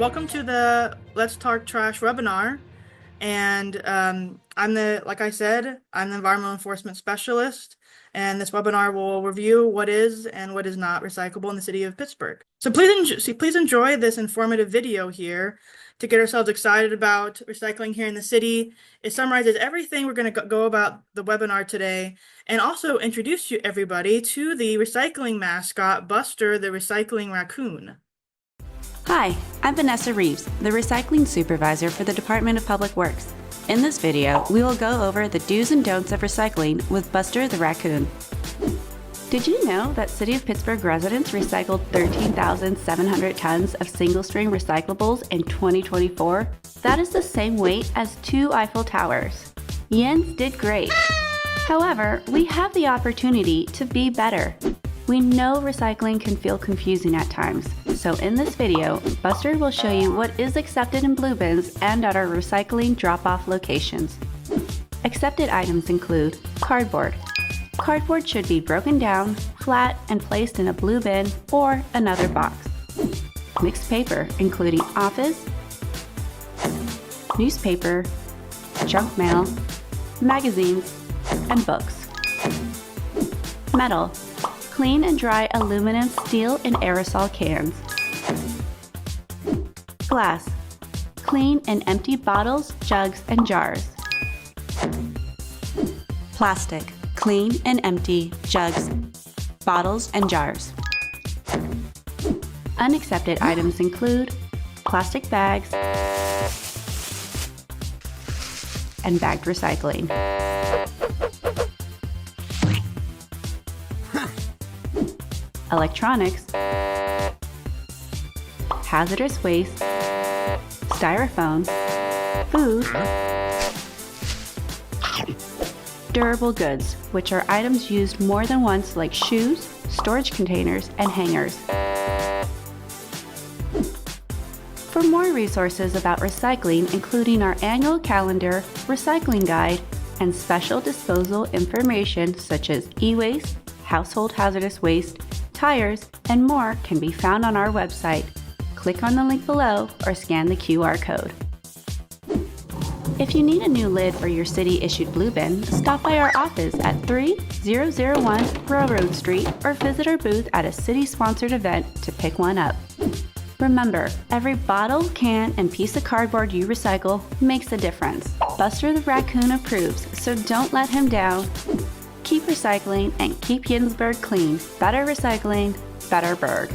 Welcome to the Let's Talk Trash webinar. And like I said, I'm the environmental enforcement specialist. And this webinar will review what is and what is not recyclable in the city of Pittsburgh. So please enjoy this informative video here to get ourselves excited about recycling here in the city. It summarizes everything we're going to go about the webinar today, and also introduce you everybody to the recycling mascot, Buster the Recycling Raccoon. Hi, I'm Vanessa Reeves, the Recycling Supervisor for the Department of Public Works. In this video, we will go over the do's and don'ts of recycling with Buster the Raccoon. Did you know that City of Pittsburgh residents recycled 13,700 tons of single-stream recyclables in 2024? That is the same weight as 2 Eiffel Towers. Jens did great. However, we have the opportunity to be better. We know recycling can feel confusing at times, so in this video, Buster will show you what is accepted in blue bins and at our recycling drop-off locations. Accepted items include cardboard. Cardboard should be broken down, flat, and placed in a blue bin or another box. Mixed paper, including office, newspaper, junk mail, magazines, and books. Metal. Clean and dry aluminum, steel, and aerosol cans. Glass. Clean and empty bottles, jugs, and jars. Plastic. Clean and empty jugs, bottles, and jars. Unaccepted items include plastic bags and bagged recycling. Electronics, hazardous waste, styrofoam, food, durable goods, which are items used more than once like shoes, storage containers, and hangers. For more resources about recycling, including our annual calendar, recycling guide, and special disposal information such as e-waste, household hazardous waste, tires, and more can be found on our website. Click on the link below or scan the QR code. If you need a new lid for your city-issued blue bin, stop by our office at 3001 Railroad Street or visit our booth at a city-sponsored event to pick one up. Remember, every bottle, can, and piece of cardboard you recycle makes a difference. Buster the Raccoon approves, so don't let him down. Keep recycling and keep Ginsburg clean. Better recycling, better Berg.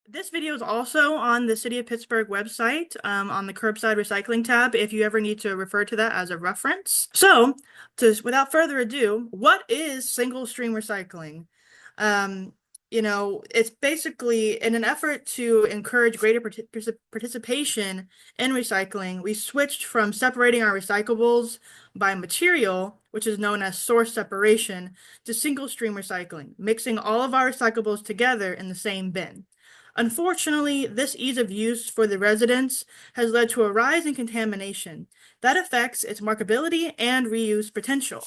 This video is also on the City of Pittsburgh website on the Curbside Recycling tab if you ever need to refer to that as a reference. So, without further ado, what is single-stream recycling? It's basically in an effort to encourage greater participation in recycling, we switched from separating our recyclables by material, which is known as source separation, to single-stream recycling, mixing all of our recyclables together in the same bin. Unfortunately, this ease of use for the residents has led to a rise in contamination that affects its markability and reuse potential.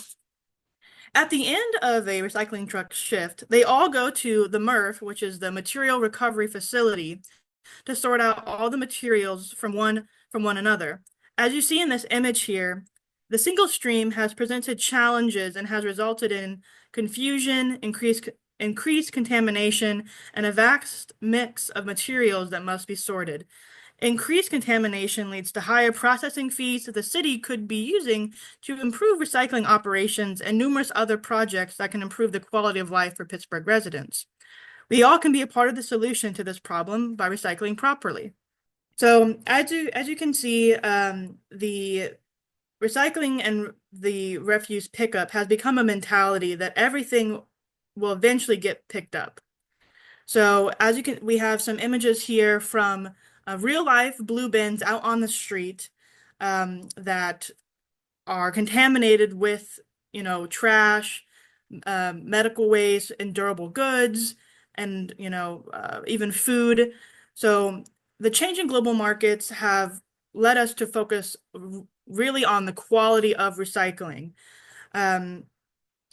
At the end of a recycling truck shift, they all go to the MRF, which is the Material Recovery Facility, to sort out all the materials from one another. As you see in this image here, the single stream has presented challenges and has resulted in confusion, increased contamination, and a vast mix of materials that must be sorted. Increased contamination leads to higher processing fees that the city could be using to improve recycling operations and numerous other projects that can improve the quality of life for Pittsburgh residents. We all can be a part of the solution to this problem by recycling properly. So as you can see, the recycling and the refuse pickup has become a mentality that everything will eventually get picked up. So we have some images here from real life blue bins out on the street that are contaminated with, trash, medical waste, and durable goods, and, even food. So the changing global markets have led us to focus really on the quality of recycling.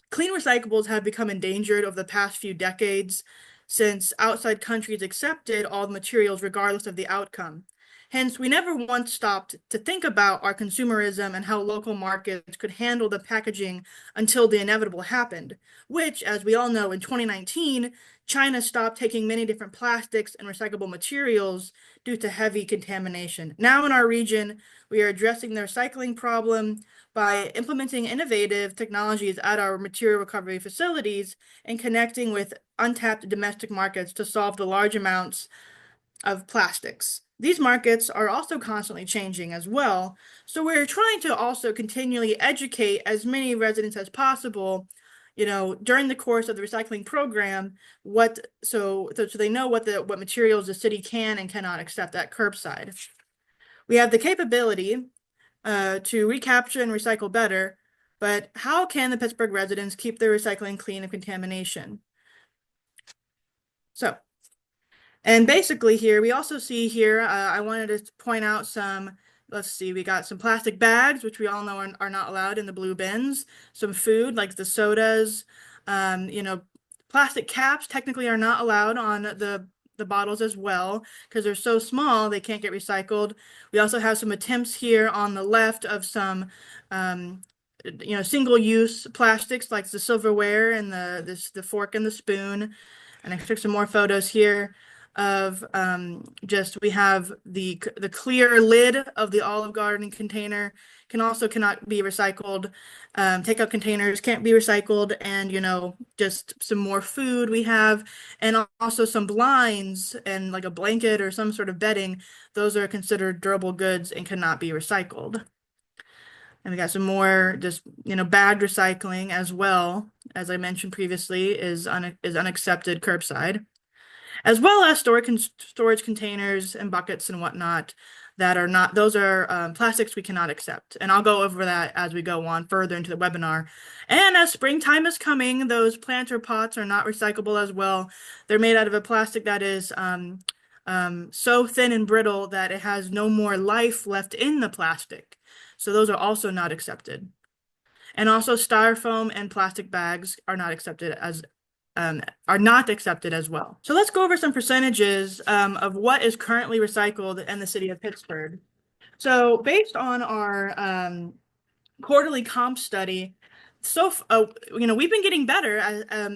Clean recyclables have become endangered over the past few decades since outside countries accepted all the materials regardless of the outcome. Hence, we never once stopped to think about our consumerism and how local markets could handle the packaging until the inevitable happened, which, as we all know, in 2019, China stopped taking many different plastics and recyclable materials due to heavy contamination. Now in our region, we are addressing the recycling problem by implementing innovative technologies at our material recovery facilities and connecting with untapped domestic markets to solve the large amounts of plastics. These markets are also constantly changing as well, so we're trying to also continually educate as many residents as possible, during the course of the recycling program, so they know what materials the city can and cannot accept at curbside. We have the capability to recapture and recycle better, but how can the Pittsburgh residents keep their recycling clean of contamination? So, and basically here, we also see here, I wanted to point out let's see, we got some plastic bags, which we all know are not allowed in the blue bins, some food like the sodas, plastic caps technically are not allowed on the bottles as well because they're so small they can't get recycled. We also have some attempts here on the left of some single-use plastics like the silverware and the fork and the spoon. And I took some more photos here of we have the clear lid of the Olive Garden container cannot be recycled. Takeout containers can't be recycled, and just some more food we have, and also some blinds and like a blanket or some sort of bedding. Those are considered durable goods and cannot be recycled. And we got some more just bagged recycling as well, as I mentioned previously, is unaccepted curbside, as well as storage containers and buckets and whatnot those are plastics we cannot accept. And I'll go over that as we go on further into the webinar. And as springtime is coming, those planter pots are not recyclable as well. They're made out of a plastic that is so thin and brittle that it has no more life left in the plastic. So those are also not accepted. And also styrofoam and plastic bags are not accepted as well. So let's go over some percentages of what is currently recycled in the city of Pittsburgh. So based on our quarterly comp study, we've been getting better,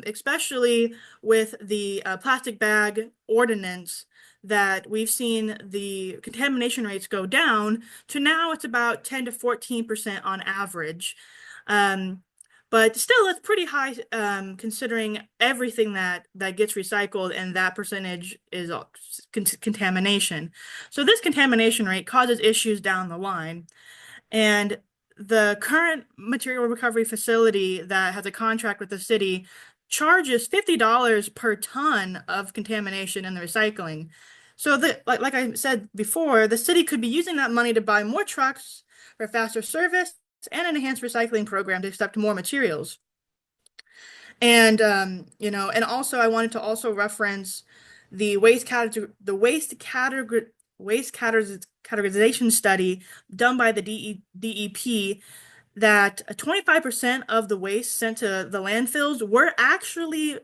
especially with the plastic bag ordinance, that we've seen the contamination rates go down to now it's about 10 to 14% on average. But still, it's pretty high considering everything that gets recycled, and that percentage is contamination. So this contamination rate causes issues down the line. And the current material recovery facility that has a contract with the city charges $50 per ton of contamination in the recycling. So like I said before, the city could be using that money to buy more trucks for faster service and an enhanced recycling program to accept more materials. And and also I wanted to also reference the waste categorization study done by the DEP, that 25% of the waste sent to the landfills were actually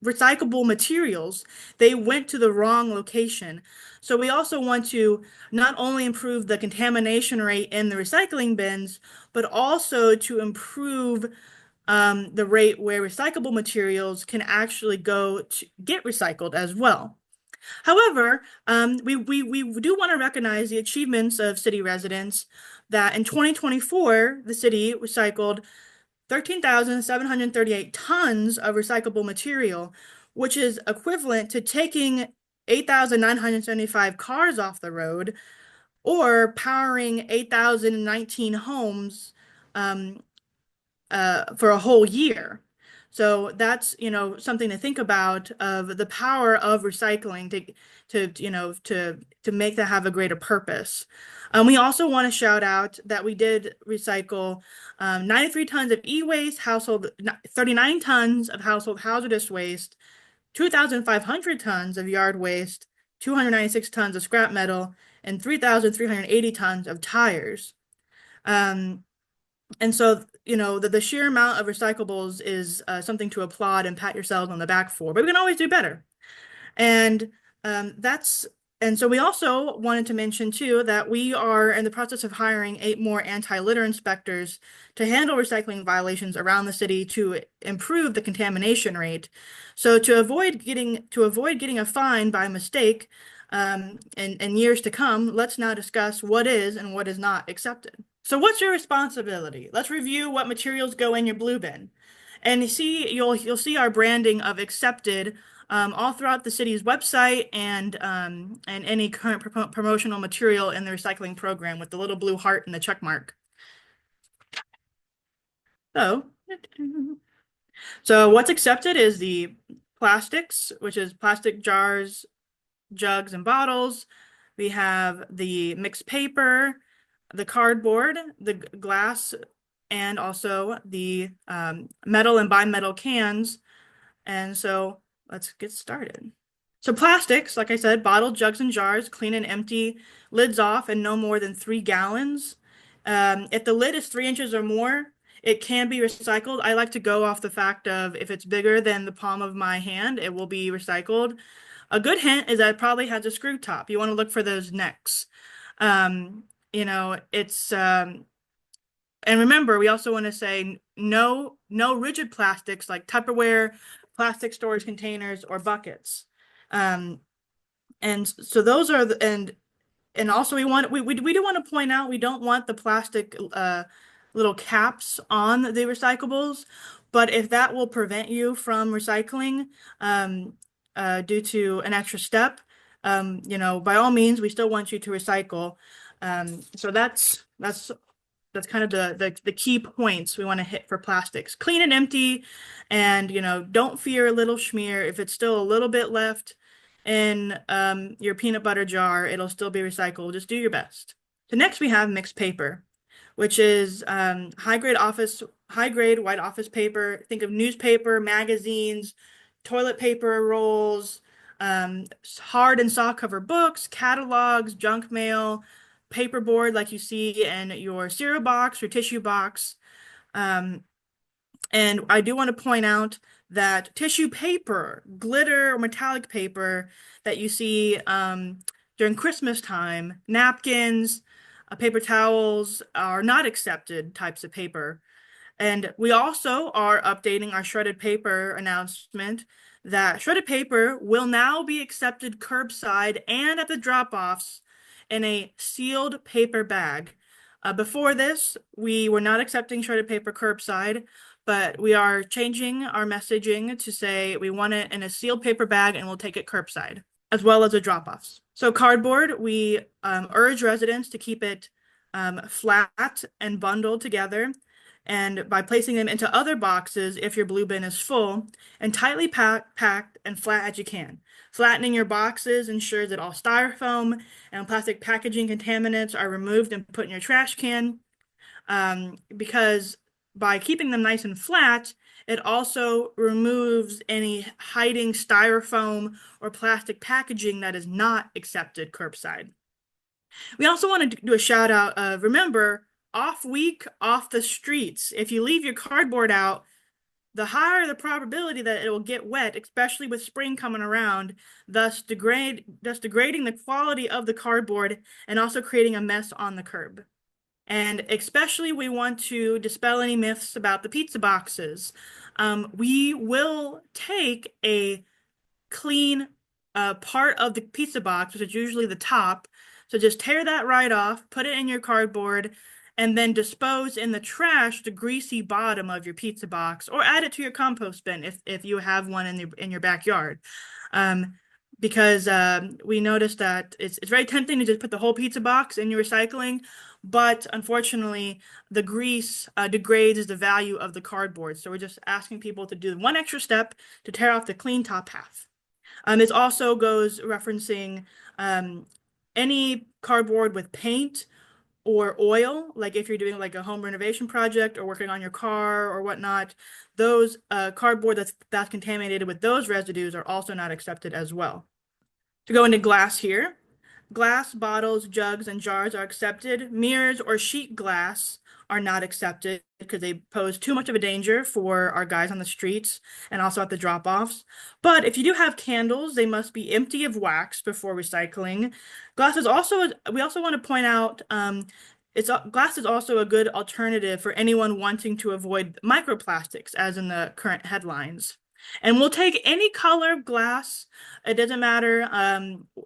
recyclable materials. They went to the wrong location. So we also want to not only improve the contamination rate in the recycling bins, but also to improve the rate where recyclable materials can actually go to get recycled as well. However, we do want to recognize the achievements of city residents, that in 2024, the city recycled 13,738 tons of recyclable material, which is equivalent to taking 8,975 cars off the road or powering 8,019 homes for a whole year. So that's, something to think about, of the power of recycling to make that have a greater purpose. We also want to shout out that we did recycle 93 tons of e-waste, 39 tons of household hazardous waste, 2,500 tons of yard waste, 296 tons of scrap metal, and 3,380 tons of tires. And so the sheer amount of recyclables is something to applaud and pat yourselves on the back for, but we can always do better. And that's and so we also wanted to mention too that we are in the process of hiring 8 more anti-litter inspectors to handle recycling violations around the city to improve the contamination rate. So to avoid getting a fine by mistake, in years to come, let's now discuss what is and what is not accepted. So what's your responsibility? Let's review what materials go in your blue bin. And you'll see our branding of accepted all throughout the city's website and any current promotional material in the recycling program with the little blue heart and the check mark. So, so what's accepted is the plastics, which is plastic jars, jugs, and bottles. We have the mixed paper, the cardboard, the glass, and also the metal and bimetal cans. And so let's get started. So plastics, like I said, bottle, jugs, and jars, clean and empty, lids off, and no more than 3 gallons. If the lid is 3 inches or more, it can be recycled. I like to go off the fact of if it's bigger than the palm of my hand, it will be recycled. A good hint is that it probably has a screw top. You want to look for those necks. It's and remember, we also want to say no rigid plastics like Tupperware, plastic storage containers, or buckets. And so those are and also we do want to point out we don't want the plastic little caps on the recyclables, but if that will prevent you from recycling due to an extra step, by all means, we still want you to recycle. So that's kind of the key points we want to hit for plastics. Clean and empty, and don't fear a little schmear. If it's still a little bit left in your peanut butter jar, it'll still be recycled. Just do your best. So next we have mixed paper, which is high-grade white office paper. Think of newspaper, magazines, toilet paper rolls, hard and soft cover books, catalogs, junk mail, paperboard like you see in your cereal box or tissue box. And I do want to point out that tissue paper, glitter or metallic paper that you see during Christmas time, napkins, paper towels are not accepted types of paper. And we also are updating our shredded paper announcement that shredded paper will now be accepted curbside and at the drop-offs in a sealed paper bag. Before this, we were not accepting shredded paper curbside, but we are changing our messaging to say we want it in a sealed paper bag and we'll take it curbside, as well as the drop-offs. So cardboard, we urge residents to keep it flat and bundled together, and by placing them into other boxes if your blue bin is full, and tightly packed and flat as you can. Flattening your boxes ensures that all styrofoam and plastic packaging contaminants are removed and put in your trash can, because by keeping them nice and flat, it also removes any hiding styrofoam or plastic packaging that is not accepted curbside. We also want to do a shout out of, remember, off week, off the streets. If you leave your cardboard out, the higher the probability that it will get wet, especially with spring coming around, thus degrading the quality of the cardboard and also creating a mess on the curb. And especially we want to dispel any myths about the pizza boxes. We will take a clean part of the pizza box, which is usually the top. So just tear that right off, put it in your cardboard, and then dispose in the trash the greasy bottom of your pizza box, or add it to your compost bin if you have one in your backyard. Because we noticed that it's very tempting to just put the whole pizza box in your recycling, but unfortunately the grease degrades the value of the cardboard. So we're just asking people to do one extra step to tear off the clean top half. This also goes referencing any cardboard with paint or oil, like if you're doing like a home renovation project or working on your car or whatnot, those cardboard that's contaminated with those residues are also not accepted as well. To go into glass here, glass bottles, jugs, and jars are accepted. Mirrors or sheet glass are not accepted because they pose too much of a danger for our guys on the streets and also at the drop-offs. But if you do have candles, they must be empty of wax before recycling. Glass is also, we also want to point out, glass is also a good alternative for anyone wanting to avoid microplastics, as in the current headlines. And we'll take any color of glass. It doesn't matter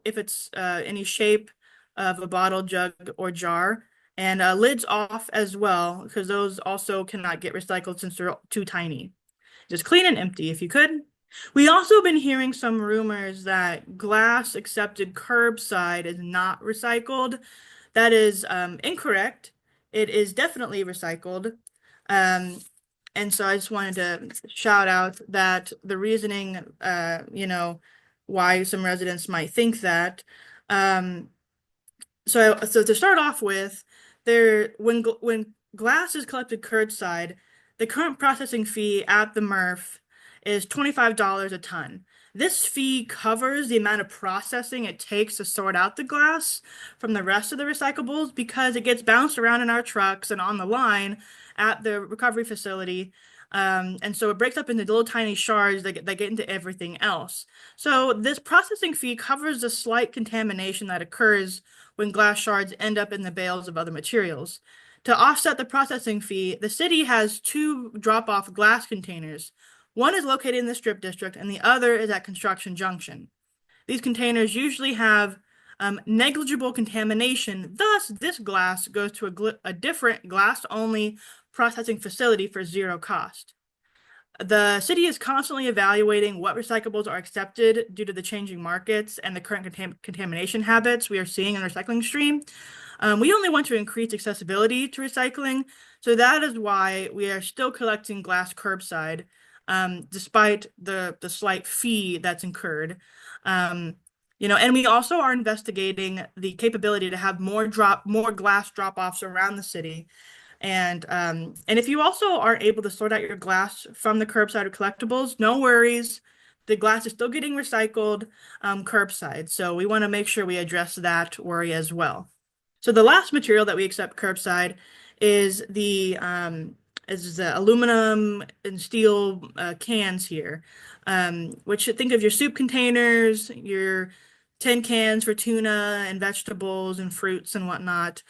if it's any shape of a bottle, jug, or jar. And lids off as well, because those also cannot get recycled since they're too tiny. Just clean and empty if you could. We also been hearing some rumors that glass accepted curbside is not recycled. That is incorrect. It is definitely recycled. And so I just wanted to shout out that the reasoning, why some residents might think that. So to start off with, when glass is collected curbside, the current processing fee at the MRF is $25 a ton. This fee covers the amount of processing it takes to sort out the glass from the rest of the recyclables because it gets bounced around in our trucks and on the line at the recovery facility. And so it breaks up into little tiny shards that get into everything else. So this processing fee covers the slight contamination that occurs when glass shards end up in the bales of other materials. To offset the processing fee, the city has two drop-off glass containers. One is located in the Strip District, and the other is at Construction Junction. These containers usually have negligible contamination. Thus, this glass goes to a different glass-only processing facility for zero cost. The city is constantly evaluating what recyclables are accepted due to the changing markets and the current contamination habits we are seeing in the recycling stream. We only want to increase accessibility to recycling, so that is why we are still collecting glass curbside, despite the slight fee that's incurred. And we also are investigating the capability to have more glass drop-offs around the city. And if you also aren't able to sort out your glass from the curbside or collectibles, no worries. The glass is still getting recycled curbside. So we want to make sure we address that worry as well. So the last material that we accept curbside is the aluminum and steel cans here, which think of your soup containers, your tin cans for tuna and vegetables and fruits and whatnot.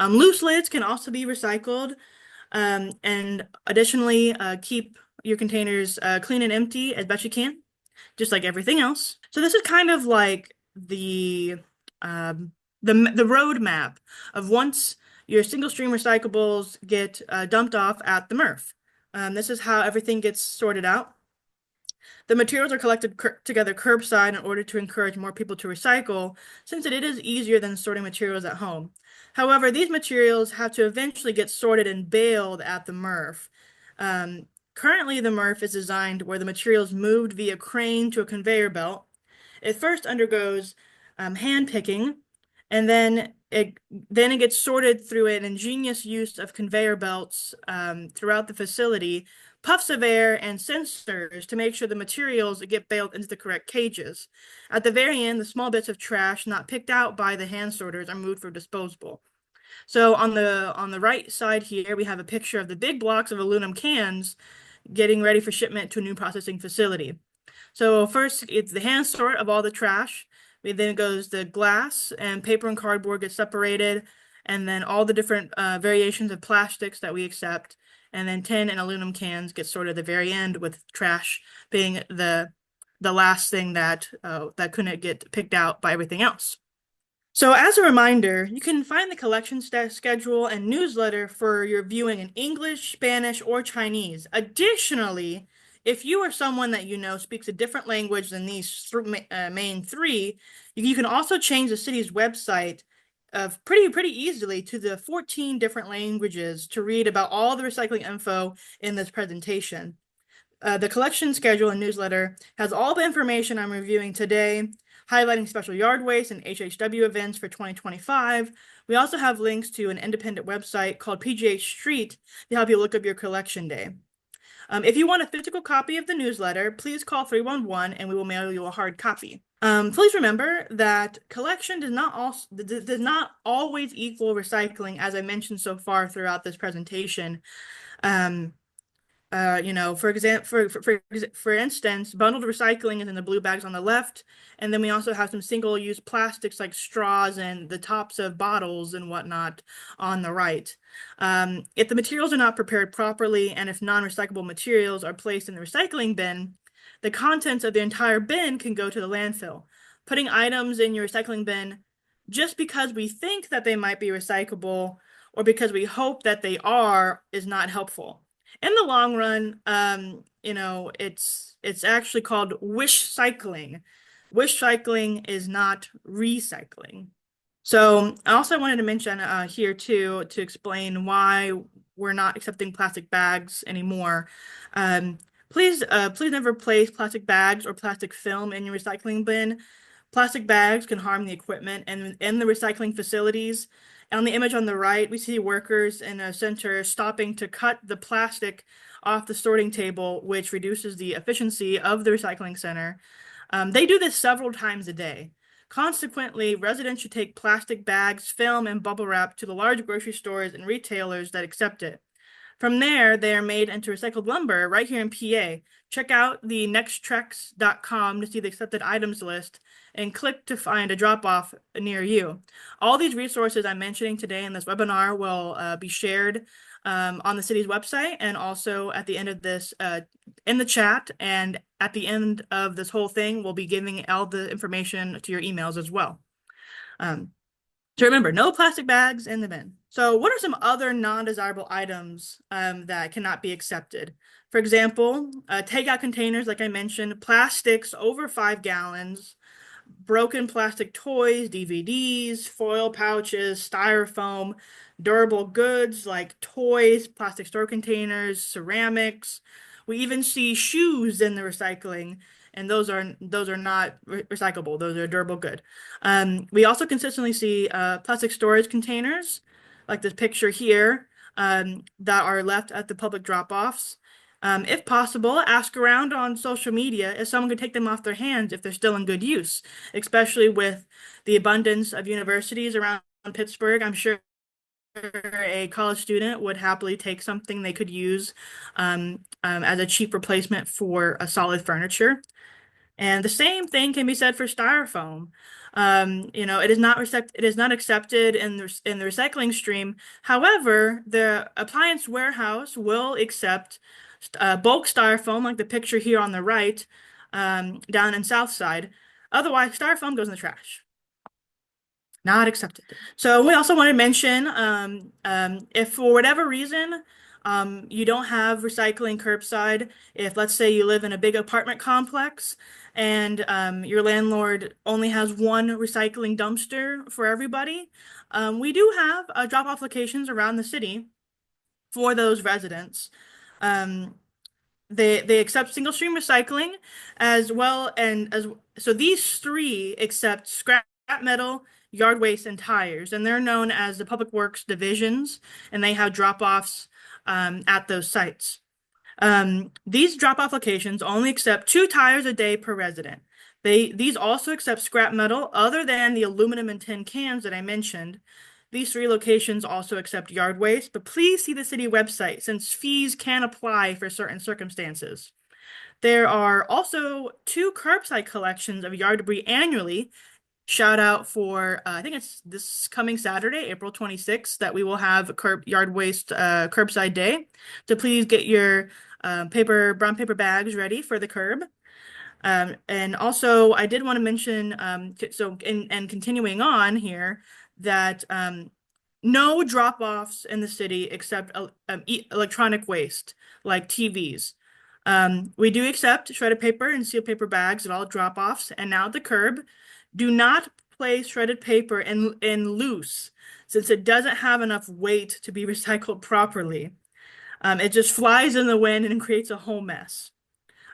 Loose lids can also be recycled. And additionally, keep your containers clean and empty as best you can, just like everything else. So this is kind of like the roadmap of once your single stream recyclables get dumped off at the MRF. This is how everything gets sorted out. The materials are collected together curbside in order to encourage more people to recycle, since it is easier than sorting materials at home. However, these materials have to eventually get sorted and baled at the MRF. Currently, the MRF is designed where the material is moved via crane to a conveyor belt. It first undergoes hand picking, and then it gets sorted through an ingenious use of conveyor belts throughout the facility, puffs of air, and sensors to make sure the materials get baled into the correct cages. At the very end, the small bits of trash not picked out by the hand sorters are moved for disposal. So on the right side here, we have a picture of the big blocks of aluminum cans getting ready for shipment to a new processing facility. So first, it's the hand sort of all the trash. Then it goes the glass and paper and cardboard get separated, and then all the different variations of plastics that we accept, and then tin and aluminum cans get sorted at the very end, with trash being the last thing that couldn't get picked out by everything else. So as a reminder, you can find the collection schedule and newsletter for your viewing in English, Spanish, or Chinese. Additionally, if you or someone that you know speaks a different language than these main three, you can also change the city's website pretty easily to the 14 different languages to read about all the recycling info in this presentation. The collection schedule and newsletter has all the information I'm reviewing today, highlighting special yard waste and HHW events for 2025. We also have links to an independent website called PGH Street to help you look up your collection day. If you want a physical copy of the newsletter, please call 311 and we will mail you a hard copy. Please remember that collection does not always equal recycling, as I mentioned so far throughout this presentation. Um, for example, for instance, bundled recycling is in the blue bags on the left, and then we also have some single-use plastics like straws and the tops of bottles and whatnot on the right. If the materials are not prepared properly, and if non-recyclable materials are placed in the recycling bin, the contents of the entire bin can go to the landfill. Putting items in your recycling bin just because we think that they might be recyclable or because we hope that they are is not helpful. In the long run, it's actually called wish cycling. Wish cycling is not recycling. So I also wanted to mention here too to explain why we're not accepting plastic bags anymore. Um, please never place plastic bags or plastic film in your recycling bin. Plastic bags can harm the equipment and in the recycling facilities. On the image on the right, we see workers in a center stopping to cut the plastic off the sorting table, which reduces the efficiency of the recycling center. They do this several times a day. Consequently, residents should take plastic bags, film, and bubble wrap to the large grocery stores and retailers that accept it. From there, they are made into recycled lumber right here in PA. Check out the nexttrex.com to see the accepted items list and click to find a drop-off near you. All these resources I'm mentioning today in this webinar will be shared on the city's website and also at the end of this in the chat, and at the end of this whole thing, we'll be giving all the information to your emails as well. So remember, no plastic bags in the bin. So what are some other non-desirable items that cannot be accepted? For example, takeout containers, like I mentioned, plastics over 5 gallons, broken plastic toys, DVDs, foil pouches, styrofoam, durable goods like toys, plastic store containers, ceramics. We even see shoes in the recycling, and those are not recyclable. Those are durable good. We also consistently see plastic storage containers, like this picture here, that are left at the public drop-offs. If possible, ask around on social media if someone could take them off their hands if they're still in good use, especially with the abundance of universities around Pittsburgh. I'm sure a college student would happily take something they could use as a cheap replacement for a solid furniture. And the same thing can be said for styrofoam. It is not accepted in the recycling stream. However, the appliance warehouse will accept bulk styrofoam, like the picture here on the right, down in Southside. Otherwise, styrofoam goes in the trash. Not accepted. So we also want to mention, if for whatever reason, you don't have recycling curbside, if let's say you live in a big apartment complex and your landlord only has one recycling dumpster for everybody, we do have drop-off locations around the city for those residents. They accept single stream recycling as well, and as so these three accept scrap metal, yard waste, and tires, and they're known as the Public Works divisions, and they have drop-offs at those sites. These drop-off locations only accept 2 tires a day per resident. These also accept scrap metal other than the aluminum and tin cans that I mentioned. These 3 locations also accept yard waste, but please see the city website since fees can apply for certain circumstances. There are also 2 curbside collections of yard debris annually. Shout out for, I think it's this coming Saturday, April 26th, that we will have yard waste curbside day. So please get your brown paper bags ready for the curb. And also, I did want to mention, and continuing on here, that no drop-offs in the city except electronic waste, like TVs. We do accept shredded paper and seal paper bags at all drop-offs, and now at the curb. Do not place shredded paper in loose, since it doesn't have enough weight to be recycled properly. It just flies in the wind and creates a whole mess.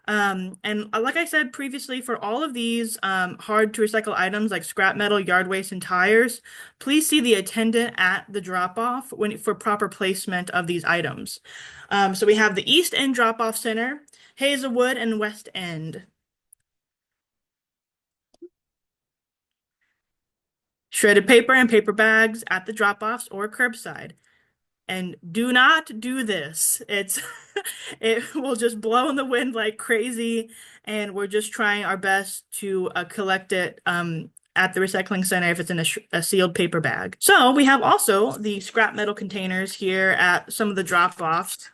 And like I said previously, for all of these hard to recycle items like scrap metal, yard waste, and tires, please see the attendant at the drop-off for proper placement of these items. So we have the East End Drop-Off Center, Hazelwood, and West End. shredded paper and paper bags at the drop-offs or curbside. And do not do this. It will just blow in the wind like crazy, and we're just trying our best to collect it at the recycling center if it's in a sealed paper bag. So we have also the scrap metal containers here at some of the drop-offs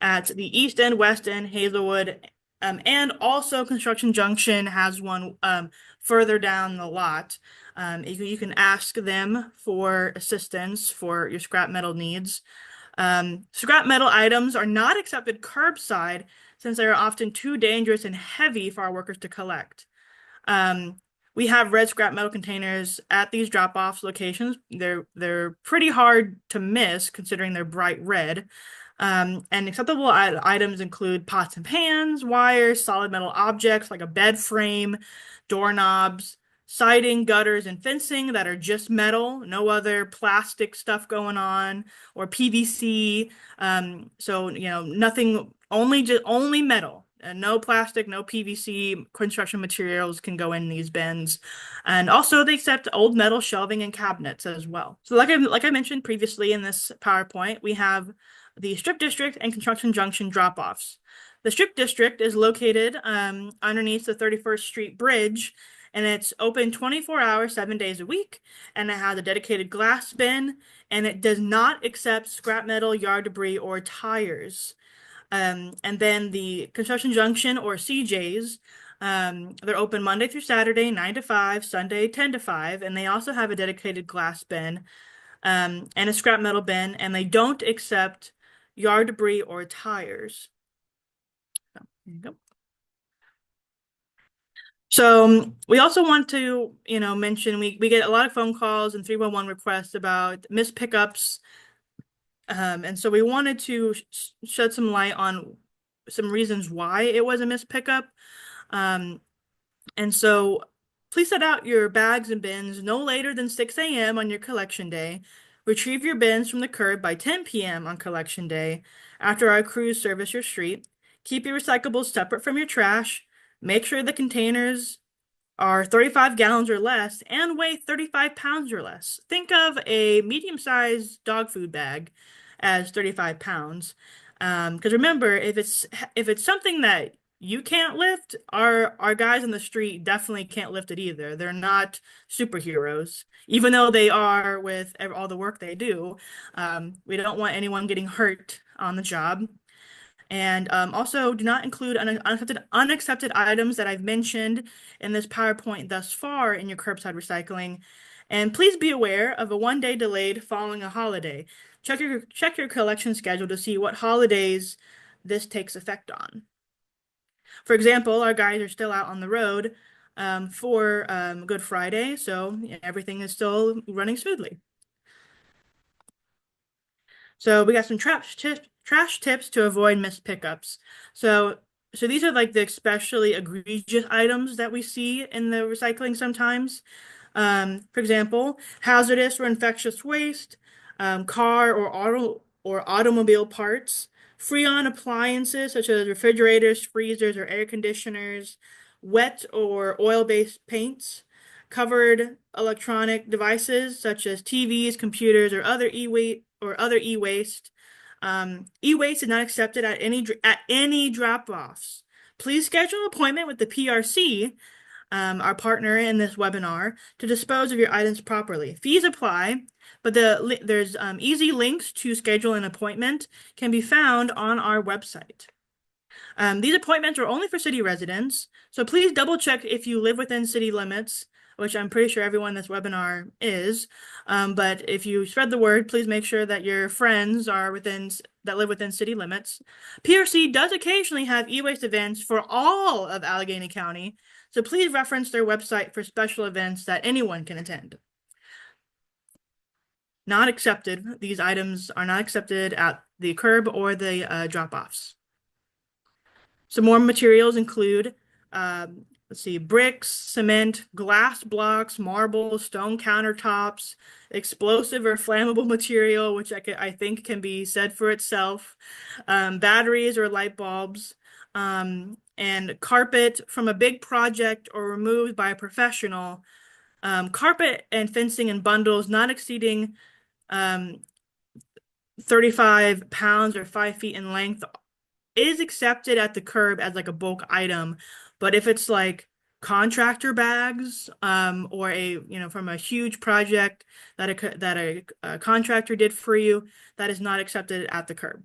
at the East End, West End, Hazelwood, and also Construction Junction has one further down the lot. You can ask them for assistance for your scrap metal needs. Scrap metal items are not accepted curbside since they are often too dangerous and heavy for our workers to collect. We have red scrap metal containers at these drop-off locations. They're pretty hard to miss considering they're bright red. And acceptable items include pots and pans, wires, solid metal objects like a bed frame, doorknobs, siding, gutters, and fencing that are just metal, no other plastic stuff going on, or PVC. So nothing, only metal. And no plastic, no PVC construction materials can go in these bins. And also they accept old metal shelving and cabinets as well. So like I mentioned previously in this PowerPoint, we have the Strip District and Construction Junction drop-offs. The Strip District is located underneath the 31st Street Bridge, and it's open 24 hours, 7 days a week, and it has a dedicated glass bin, and it does not accept scrap metal, yard debris, or tires. And then the Construction Junction, or CJs, they're open Monday through Saturday, 9 to 5, Sunday, 10 to 5, and they also have a dedicated glass bin and a scrap metal bin, and they don't accept yard debris or tires. So, there you go. So we also want to, mention we get a lot of phone calls and 311 requests about missed pickups. And so we wanted to shed some light on some reasons why it was a missed pickup. And so please set out your bags and bins no later than 6 a.m. on your collection day. Retrieve your bins from the curb by 10 p.m. on collection day after our crews service your street. Keep your recyclables separate from your trash. Make sure the containers are 35 gallons or less and weigh 35 pounds or less. Think of a medium-sized dog food bag as 35 pounds. Because remember, if it's something that you can't lift, our guys in the street definitely can't lift it either. They're not superheroes, even though they are with all the work they do. We don't want anyone getting hurt on the job. And also do not include unaccepted items that I've mentioned in this PowerPoint thus far in your curbside recycling. And please be aware of a 1 day delayed following a holiday. Check your collection schedule to see what holidays this takes effect on. For example, our guys are still out on the road for Good Friday, so everything is still running smoothly. So we got some trash tips to avoid missed pickups. So these are like the especially egregious items that we see in the recycling sometimes. For example, hazardous or infectious waste, car or automobile parts, Freon appliances such as refrigerators, freezers, or air conditioners, wet or oil-based paints, covered electronic devices such as TVs, computers, or other e-waste. E-waste is not accepted at any drop-offs. Please schedule an appointment with the PRC, our partner in this webinar, to dispose of your items properly. Fees apply, but there's easy links to schedule an appointment can be found on our website. These appointments are only for city residents, so please double check if you live within city limits, which I'm pretty sure everyone in this webinar is. But if you spread the word, please make sure that your friends that live within city limits. PRC does occasionally have e-waste events for all of Allegheny County, so please reference their website for special events that anyone can attend. Not accepted. These items are not accepted at the curb or the drop-offs. Some more materials include let's see, bricks, cement, glass blocks, marble, stone countertops, explosive or flammable material, which I think can be said for itself, batteries or light bulbs, and carpet from a big project or removed by a professional Carpet and fencing in bundles not exceeding 35 pounds or 5 feet in length is accepted at the curb as like a bulk item. But if it's like contractor bags, or from a huge project that a contractor did for you, that is not accepted at the curb.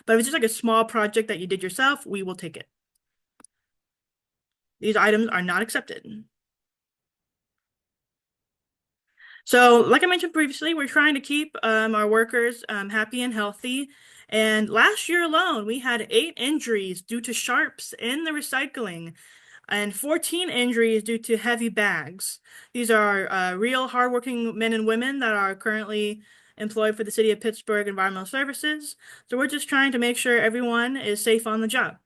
But if it's just like a small project that you did yourself, we will take it. These items are not accepted. So, like I mentioned previously, we're trying to keep our workers happy and healthy. And last year alone, we had 8 injuries due to sharps in the recycling and 14 injuries due to heavy bags. These are real hardworking men and women that are currently employed for the City of Pittsburgh Environmental Services. So we're just trying to make sure everyone is safe on the job.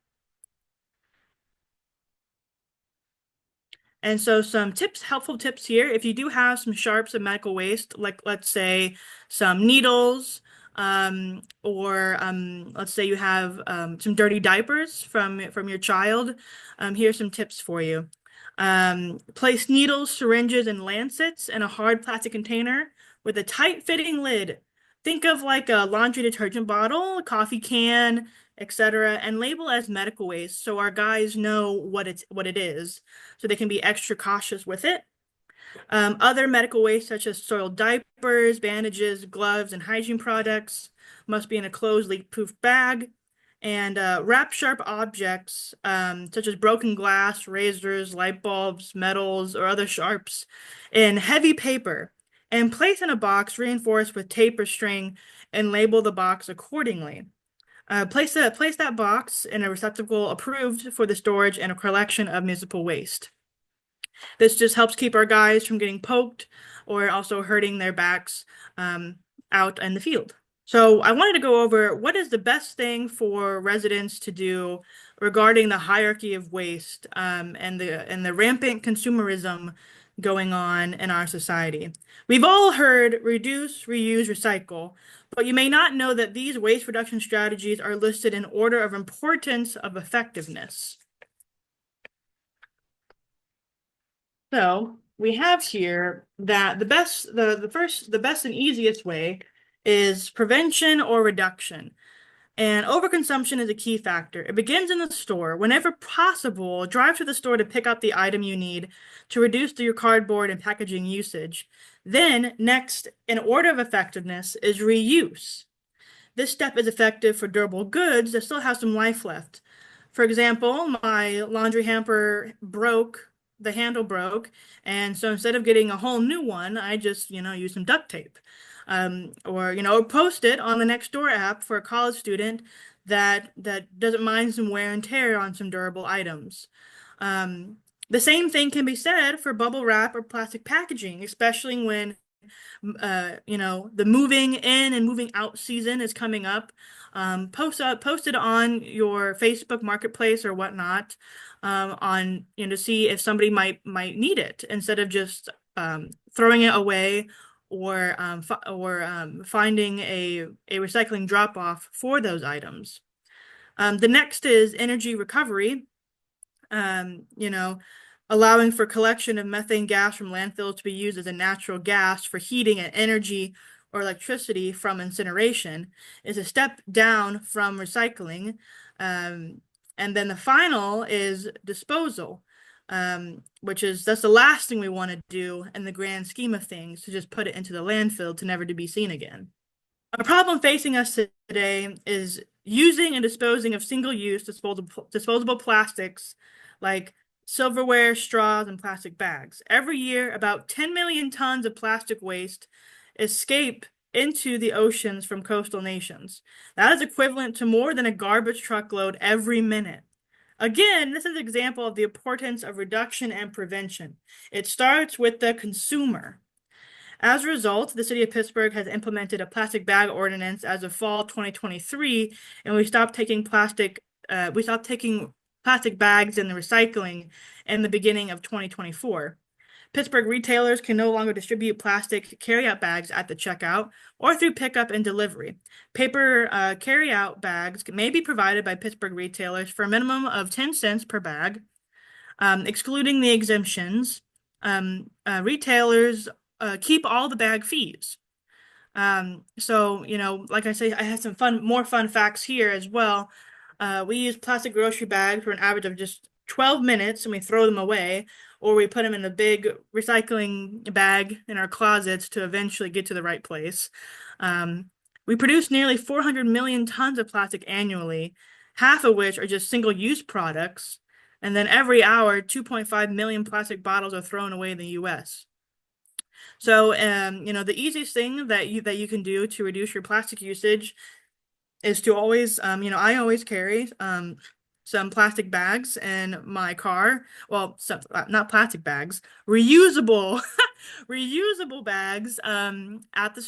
And so some tips, helpful tips here. If you do have some sharps and medical waste, like let's say some needles, or let's say you have some dirty diapers from your child, here's some tips for you. Place needles, syringes, and lancets in a hard plastic container with a tight-fitting lid. Think of like a laundry detergent bottle, a coffee can, etc., and label as medical waste so our guys know what it is, so they can be extra cautious with it. Other medical waste such as soiled diapers, bandages, gloves, and hygiene products must be in a closed leak-proof bag. And wrap sharp objects such as broken glass, razors, light bulbs, metals, or other sharps in heavy paper and place in a box reinforced with tape or string and label the box accordingly. Place that box in a receptacle approved for the storage and a collection of municipal waste. This just helps keep our guys from getting poked or also hurting their backs out in the field. So I wanted to go over what is the best thing for residents to do regarding the hierarchy of waste and the rampant consumerism going on in our society. We've all heard reduce, reuse, recycle, but you may not know that these waste reduction strategies are listed in order of importance of effectiveness. So we have here that the best and easiest way is prevention or reduction. And overconsumption is a key factor. It begins in the store. Whenever possible, drive to the store to pick up the item you need to reduce your cardboard and packaging usage. Then, next, in order of effectiveness, is reuse. This step is effective for durable goods that still have some life left. For example, my laundry hamper broke, the handle broke, and so instead of getting a whole new one, I just, use some duct tape. Or post it on the Nextdoor app for a college student that doesn't mind some wear and tear on some durable items. The same thing can be said for bubble wrap or plastic packaging, especially when the moving in and moving out season is coming up. Post it on your Facebook Marketplace or whatnot, to see if somebody might need it instead of just throwing it away or finding a recycling drop-off for those items. The next is energy recovery. Allowing for collection of methane gas from landfills to be used as a natural gas for heating and energy or electricity from incineration is a step down from recycling. And then the final is disposal, that's the last thing we want to do in the grand scheme of things, to just put it into the landfill to never to be seen again. A problem facing us today is using and disposing of single-use disposable plastics like silverware, straws, and plastic bags. Every year, about 10 million tons of plastic waste escape into the oceans from coastal nations. That is equivalent to more than a garbage truckload every minute. Again, this is an example of the importance of reduction and prevention. It starts with the consumer. As a result, the City of Pittsburgh has implemented a plastic bag ordinance as of fall 2023, and we stopped taking plastic bags in the recycling in the beginning of 2024. Pittsburgh retailers can no longer distribute plastic carryout bags at the checkout or through pickup and delivery. Paper carryout bags may be provided by Pittsburgh retailers for a minimum of 10 cents per bag, excluding the exemptions. retailers keep all the bag fees. So, like I say, I have some more fun facts here as well. We use plastic grocery bags for an average of just 12 minutes and we throw them away, or we put them in a big recycling bag in our closets to eventually get to the right place. Um, we produce nearly 400 million tons of plastic annually, half of which are just single-use products. And then every hour, 2.5 million plastic bottles are thrown away in the US. So, the easiest thing that you can do to reduce your plastic usage is to always, I always carry some plastic bags in my car. Well, not plastic bags, reusable, reusable bags at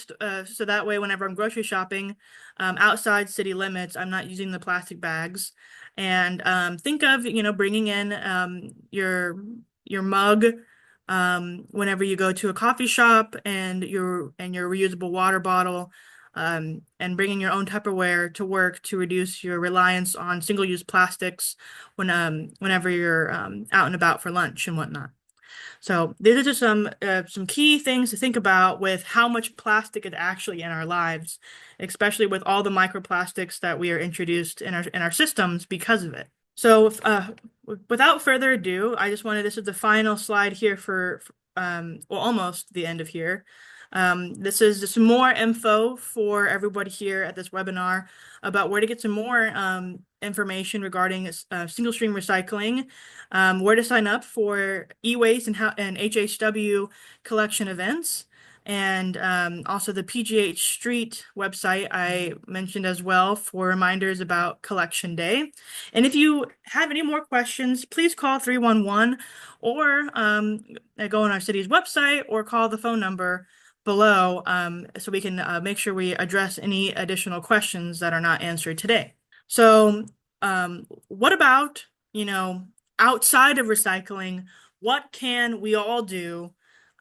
so that way, whenever I'm grocery shopping outside city limits, I'm not using the plastic bags. And think of, bringing in your mug whenever you go to a coffee shop, and your reusable water bottle, and bringing your own Tupperware to work to reduce your reliance on single-use plastics whenever you're out and about for lunch and whatnot. So these are just some key things to think about with how much plastic is actually in our lives, especially with all the microplastics that we are introduced in our systems because of it. So, without further ado, this is the final slide here well, almost the end of here. This is just some more info for everybody here at this webinar about where to get some more information regarding single stream recycling, where to sign up for e-waste and HHW collection events, and also the PGH Street website I mentioned as well for reminders about Collection Day. And if you have any more questions, please call 311 or go on our city's website or call the phone number below so we can make sure we address any additional questions that are not answered today. So what about, outside of recycling, what can we all do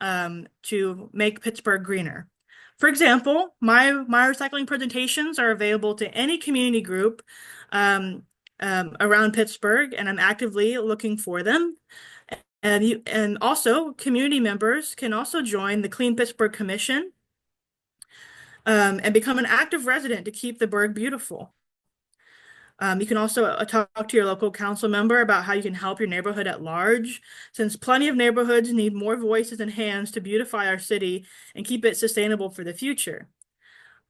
to make Pittsburgh greener? For example, my recycling presentations are available to any community group around Pittsburgh, and I'm actively looking for them. And also, community members can also join the Clean Pittsburgh Commission and become an active resident to keep the burg beautiful. You can also talk to your local council member about how you can help your neighborhood at large, since plenty of neighborhoods need more voices and hands to beautify our city and keep it sustainable for the future.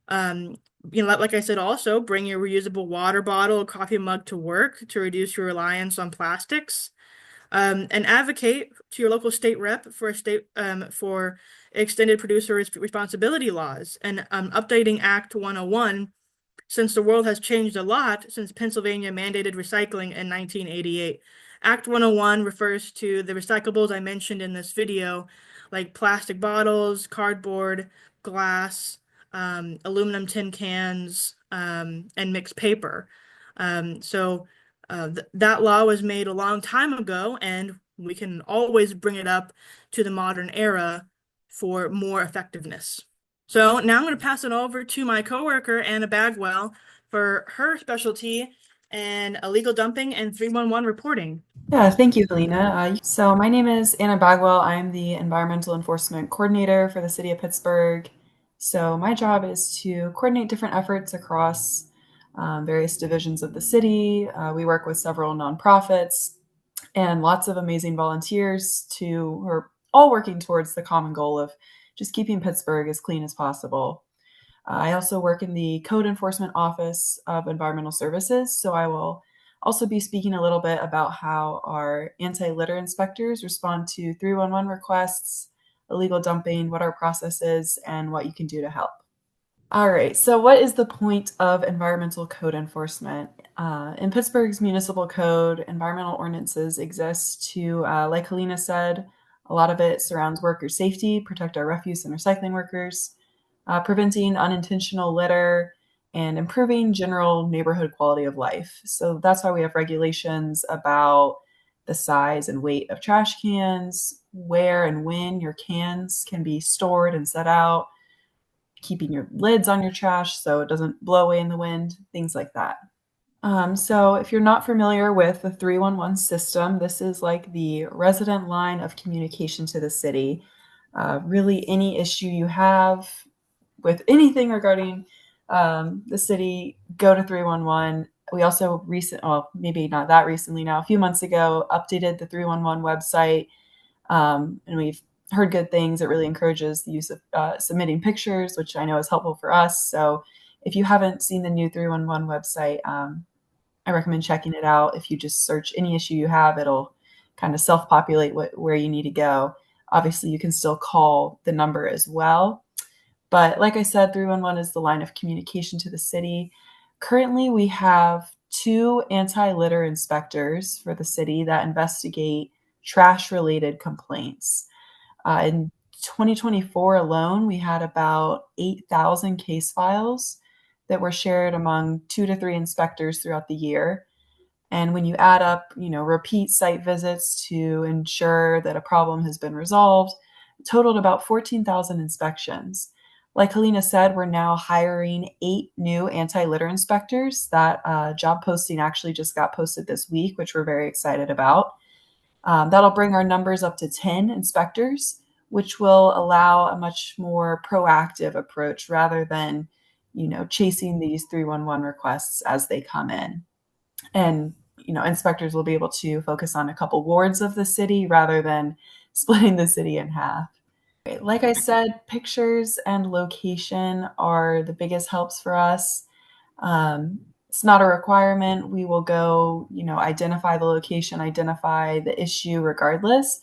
Like I said, also bring your reusable water bottle or coffee mug to work to reduce your reliance on plastics. And advocate to your local state rep for extended producer responsibility laws and updating Act 101, since the world has changed a lot since Pennsylvania mandated recycling in 1988. Act 101 refers to the recyclables I mentioned in this video, like plastic bottles, cardboard, glass, aluminum tin cans, and mixed paper. That law was made a long time ago, and we can always bring it up to the modern era for more effectiveness. So now I'm going to pass it over to my coworker, Anna Bagwell, for her specialty in illegal dumping and 311 reporting. Yeah, thank you, Helena. So my name is Anna Bagwell. I'm the Environmental Enforcement Coordinator for the City of Pittsburgh. So my job is to coordinate different efforts across various divisions of the city. We work with several nonprofits and lots of amazing volunteers who are all working towards the common goal of just keeping Pittsburgh as clean as possible. I also work in the Code Enforcement Office of Environmental Services, so I will also be speaking a little bit about how our anti-litter inspectors respond to 311 requests, illegal dumping, what our process is, and what you can do to help. All right, so what is the point of environmental code enforcement? In Pittsburgh's municipal code, environmental ordinances exist to, like Helena said, a lot of it surrounds worker safety, protect our refuse and recycling workers, preventing unintentional litter, and improving general neighborhood quality of life. So that's why we have regulations about the size and weight of trash cans, where and when your cans can be stored and set out, keeping your lids on your trash so it doesn't blow away in the wind, things like that. So if you're not familiar with the 311 system, this is like the resident line of communication to the city. Really, any issue you have with anything regarding the city, go to 311. We also well, maybe not that recently now, a few months ago, updated the 311 website, and we've heard good things. It really encourages the use of submitting pictures, which I know is helpful for us. So if you haven't seen the new 311 website, I recommend checking it out. If you just search any issue you have, it'll kind of self-populate where you need to go. Obviously, you can still call the number as well. But like I said, 311 is the line of communication to the city. Currently, we have 2 anti-litter inspectors for the city that investigate trash-related complaints. In 2024 alone, we had about 8,000 case files that were shared among 2 to 3 inspectors throughout the year. And when you add up, repeat site visits to ensure that a problem has been resolved, it totaled about 14,000 inspections. Like Helena said, we're now hiring 8 new anti-litter inspectors. That job posting actually just got posted this week, which we're very excited about. That'll bring our numbers up to 10 inspectors, which will allow a much more proactive approach rather than, chasing these 311 requests as they come in. And, inspectors will be able to focus on a couple wards of the city rather than splitting the city in half. Like I said, pictures and location are the biggest helps for us. It's not a requirement. We will go, identify the location, identify the issue regardless.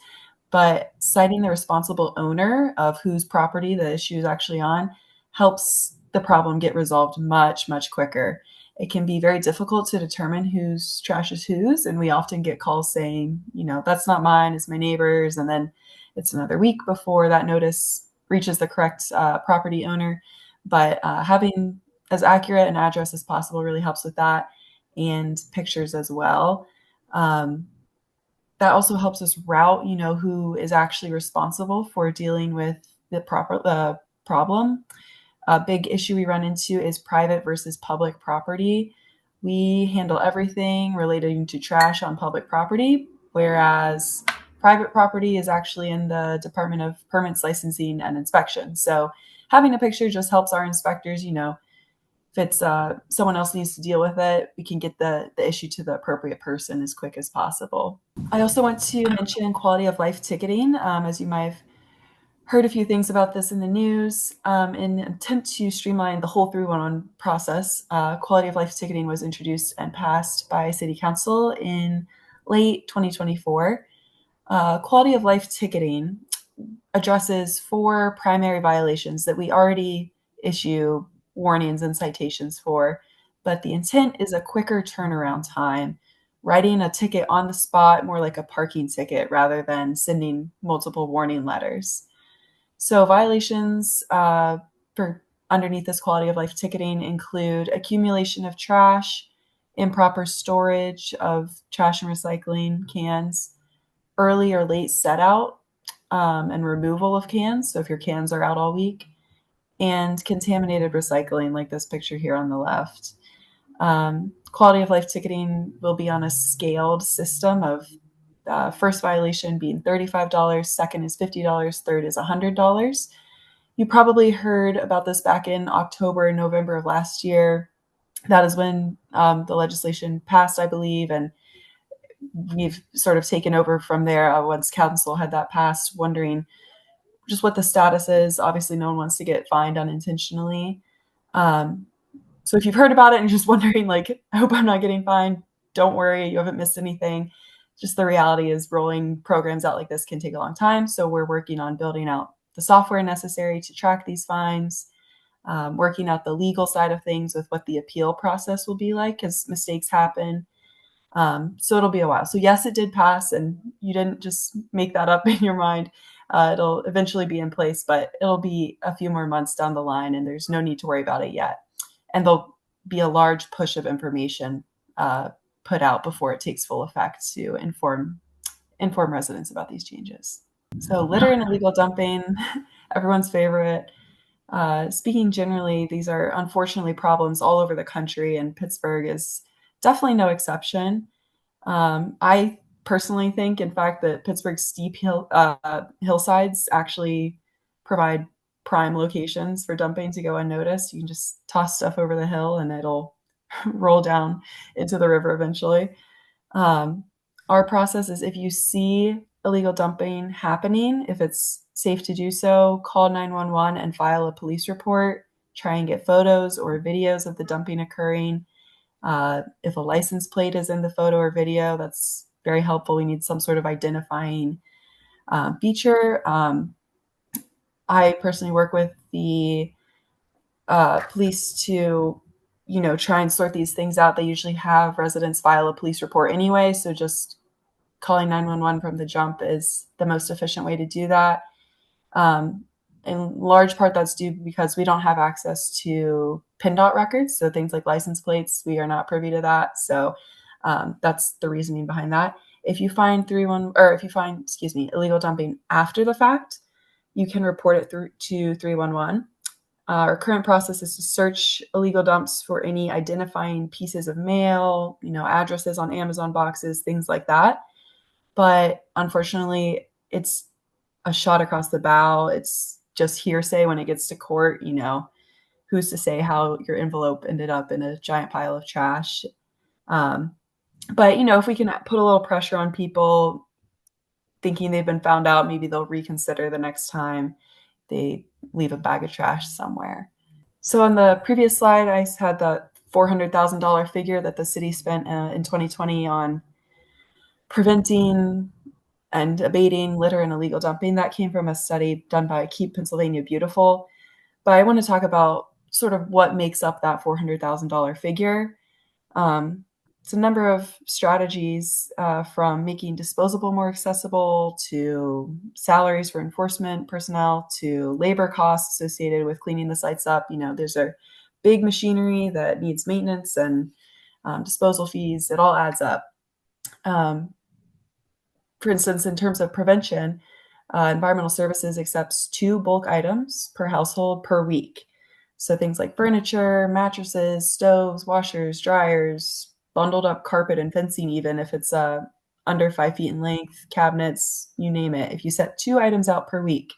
But citing the responsible owner of whose property the issue is actually on helps the problem get resolved much, much quicker. It can be very difficult to determine whose trash is whose. And we often get calls saying, that's not mine, it's my neighbor's. And then it's another week before that notice reaches the correct property owner. But having as accurate an address as possible really helps with that, and pictures as well. That also helps us route, who is actually responsible for dealing with the problem. A big issue we run into is private versus public property. We handle everything relating to trash on public property, whereas private property is actually in the Department of Permits, Licensing, and Inspection. So having a picture just helps our inspectors, if it's someone else needs to deal with it, we can get the issue to the appropriate person as quick as possible. I also want to mention quality of life ticketing. As you might have heard a few things about this in the news. In an attempt to streamline the whole 311 process, quality of life ticketing was introduced and passed by City Council in late 2024. Quality of life ticketing addresses 4 primary violations that we already issue warnings and citations for, but the intent is a quicker turnaround time, writing a ticket on the spot, more like a parking ticket rather than sending multiple warning letters. So violations for underneath this quality of life ticketing include accumulation of trash, improper storage of trash and recycling cans, early or late set out and removal of cans. So if your cans are out all week, and contaminated recycling, like this picture here on the left. Quality of life ticketing will be on a scaled system of first violation being $35, second is $50, third is $100. You probably heard about this back in October and November of last year. That is when the legislation passed, I believe, and we've sort of taken over from there once council had that passed, wondering just what the status is. Obviously, no one wants to get fined unintentionally. So if you've heard about it and you're just wondering, I hope I'm not getting fined, don't worry, you haven't missed anything. Just the reality is rolling programs out like this can take a long time. So we're working on building out the software necessary to track these fines, working out the legal side of things with what the appeal process will be like, because mistakes happen. So it'll be a while. So yes, it did pass, and you didn't just make that up in your mind. It'll eventually be in place, but it'll be a few more months down the line, and there's no need to worry about it yet. And there'll be a large push of information put out before it takes full effect to inform residents about these changes. So litter and illegal dumping, everyone's favorite. Speaking generally, these are unfortunately problems all over the country, and Pittsburgh is definitely no exception. I personally think, in fact, that Pittsburgh's steep hillsides actually provide prime locations for dumping to go unnoticed. You can just toss stuff over the hill and it'll roll down into the river eventually. Um, our process is, if you see illegal dumping happening, if it's safe to do so, call 911 and file a police report. Try and get photos or videos of the dumping occurring. If a license plate is in the photo or video, that's very helpful. We need some sort of identifying feature. I personally work with the police to, try and sort these things out. They usually have residents file a police report anyway, so just calling 911 from the jump is the most efficient way to do that. In large part, that's due because we don't have access to PIN-DOT records, so things like license plates, we are not privy to that. So that's the reasoning behind that. If you find illegal dumping after the fact, you can report it through to 311. Our current process is to search illegal dumps for any identifying pieces of mail, addresses on Amazon boxes, things like that. But unfortunately, it's a shot across the bow. It's just hearsay when it gets to court. Who's to say how your envelope ended up in a giant pile of trash? But if we can put a little pressure on people thinking they've been found out, maybe they'll reconsider the next time they leave a bag of trash somewhere. So on the previous slide, I had the $400,000 figure that the city spent in 2020 on preventing and abating litter and illegal dumping. That came from a study done by Keep Pennsylvania Beautiful. But I want to talk about sort of what makes up that $400,000 figure. It's a number of strategies, from making disposable more accessible, to salaries for enforcement personnel, to labor costs associated with cleaning the sites up. There's a big machinery that needs maintenance and disposal fees. It all adds up. For instance, in terms of prevention, Environmental Services accepts 2 bulk items per household per week. So things like furniture, mattresses, stoves, washers, dryers, bundled up carpet and fencing, even if it's under 5 feet in length, cabinets, you name it. If you set 2 items out per week,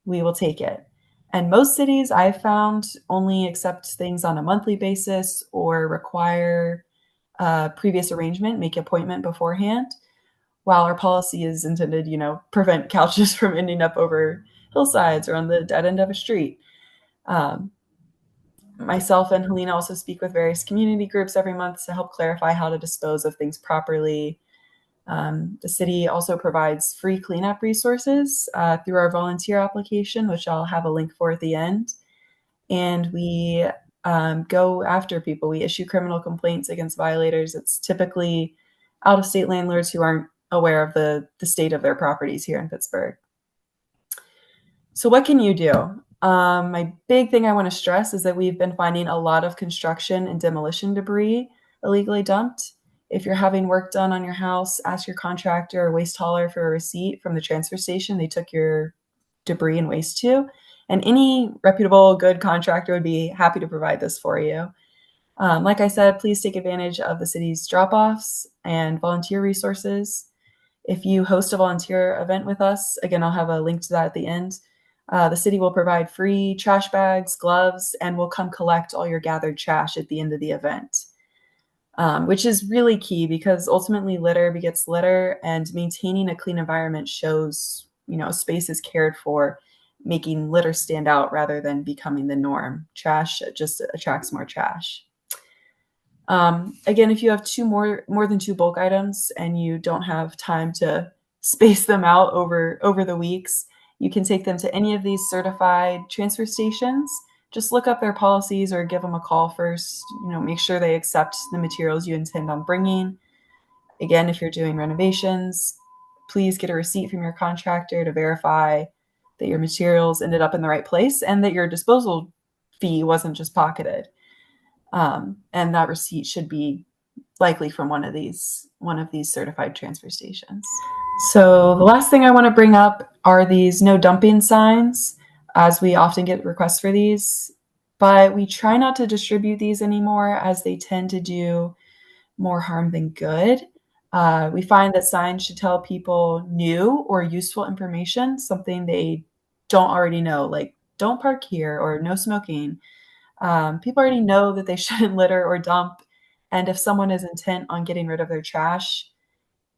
we will take it. And most cities I've found only accept things on a monthly basis or require previous arrangement, make appointment beforehand. While our policy is intended, prevent couches from ending up over hillsides or on the dead end of a street. Myself and Helena also speak with various community groups every month to help clarify how to dispose of things properly. The city also provides free cleanup resources through our volunteer application, which I'll have a link for at the end. And we go after people. We issue criminal complaints against violators. It's typically out-of-state landlords who aren't aware of the state of their properties here in Pittsburgh. So what can you do? My big thing I want to stress is that we've been finding a lot of construction and demolition debris illegally dumped. If you're having work done on your house, ask your contractor or waste hauler for a receipt from the transfer station they took your debris and waste to. And any reputable, good contractor would be happy to provide this for you. Like I said, please take advantage of the city's drop-offs and volunteer resources. If you host a volunteer event with us, again, I'll have a link to that at the end. The city will provide free trash bags, gloves, and will come collect all your gathered trash at the end of the event, which is really key because ultimately litter begets litter, and maintaining a clean environment shows, space is cared for, making litter stand out rather than becoming the norm. Trash just attracts more trash. Again, if you have more than 2 bulk items and you don't have time to space them out over the weeks, you can take them to any of these certified transfer stations. Just look up their policies or give them a call first. Make sure they accept the materials you intend on bringing. Again, if you're doing renovations, please get a receipt from your contractor to verify that your materials ended up in the right place and that your disposal fee wasn't just pocketed. And that receipt should be likely from one of these certified transfer stations. So the last thing I want to bring up are these no dumping signs, as we often get requests for these, but we try not to distribute these anymore as they tend to do more harm than good. We find that signs should tell people new or useful information, something they don't already know, like don't park here or no smoking. People already know that they shouldn't litter or dump. And if someone is intent on getting rid of their trash,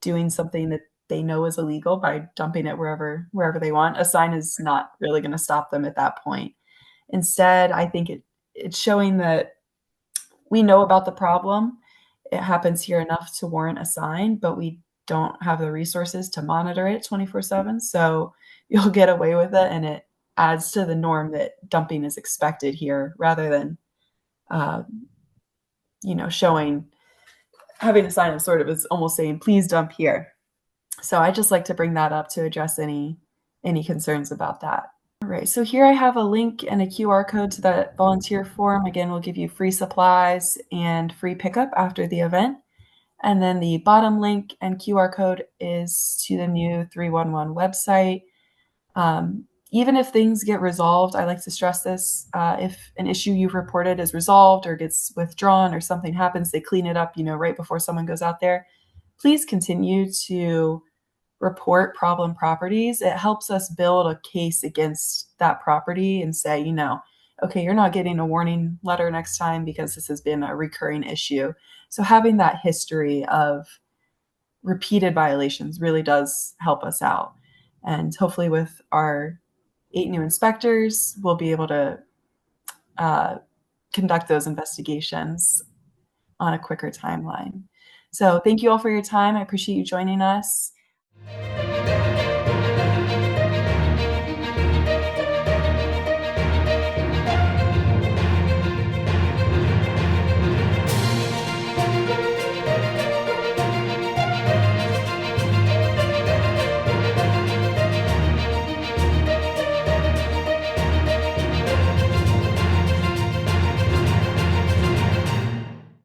doing something that they know is illegal by dumping it wherever they want, a sign is not really going to stop them at that point. Instead, I think it's showing that we know about the problem. It happens here enough to warrant a sign, but we don't have the resources to monitor it 24/7. So you'll get away with it, and it adds to the norm that dumping is expected here rather than, uh, showing having a sign of sort of is almost saying, please dump here. So I just like to bring that up to address any concerns about that. All right, so here I have a link and a QR code to that volunteer form. Again, we'll give you free supplies and free pickup after the event. And then the bottom link and QR code is to the new 311 website. Even if things get resolved, I like to stress this, if an issue you've reported is resolved or gets withdrawn or something happens, they clean it up, right before someone goes out there, please continue to report problem properties. It helps us build a case against that property and say, okay, you're not getting a warning letter next time because this has been a recurring issue. So having that history of repeated violations really does help us out. And hopefully with our 8 new inspectors, we'll be able to conduct those investigations on a quicker timeline. So thank you all for your time. I appreciate you joining us.